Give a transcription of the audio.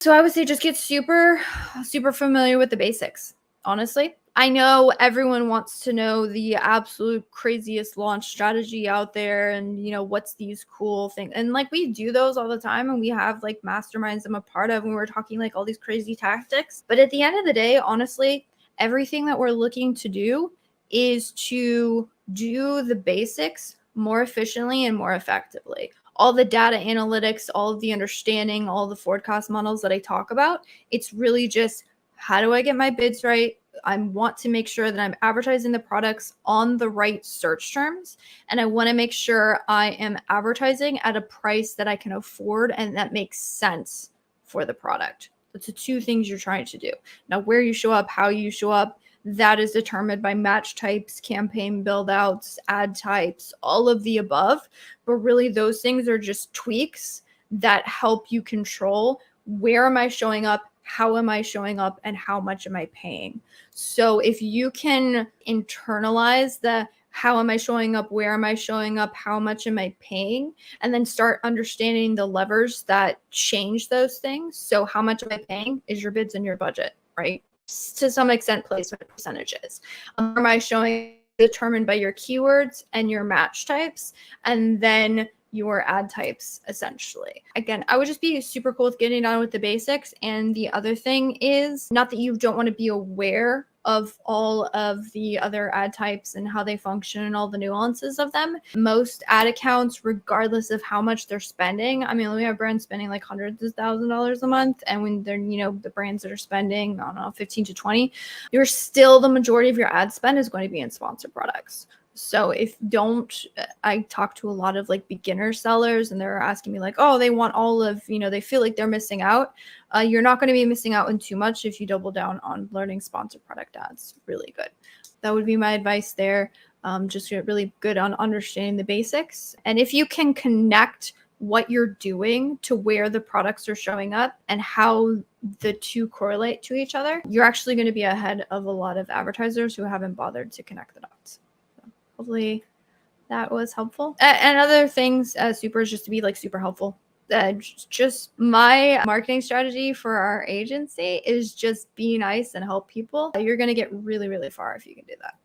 So I would say just get super, super familiar with the basics, honestly. I know everyone wants to know the absolute craziest launch strategy out there and, what's these cool things. And like we do those all the time and we have like masterminds I'm a part of when we're talking like all these crazy tactics. But at the end of the day, honestly, everything that we're looking to do is to do the basics more efficiently and more effectively. All the data analytics, all of the understanding, all the forecast models that I talk about, it's really just how do I get my bids right? I want to make sure that I'm advertising the products on the right search terms. And I want to make sure I am advertising at a price that I can afford and that makes sense for the product. That's the two things you're trying to do. Now, where you show up, how you show up, that is determined by match types, campaign build outs, ad types, all of the above. But really, those things are just tweaks that help you control where am I showing up, how am I showing up, and how much am I paying. So if you can internalize the how am I showing up, where am I showing up, how much am I paying, and then start understanding the levers that change those things. So how much am I paying is your bids and your budget, right? To some extent placement percentages. Am I showing determined by your keywords and your match types, and then your ad types essentially. Again, I would just be super cool with getting on with the basics. And the other thing is not that you don't want to be aware of all of the other ad types and how they function and all the nuances of them. Most ad accounts, regardless of how much they're spending, I mean, we have brands spending like hundreds of $1,000s a month. And when they're, the brands that are spending, I don't know, 15 to 20, you're still the majority of your ad spend is going to be in sponsored products. So I talk to a lot of like beginner sellers and they're asking me like, oh, they want all of, they feel like they're missing out. You're not going to be missing out on too much if you double down on learning sponsored product ads. Really good. That would be my advice there. Just get really good on understanding the basics. And if you can connect what you're doing to where the products are showing up and how the two correlate to each other, you're actually going to be ahead of a lot of advertisers who haven't bothered to connect the dots. Hopefully that was helpful. And other things, super is just to be like super helpful. Just my marketing strategy for our agency is just be nice and help people. You're going to get really, really far if you can do that.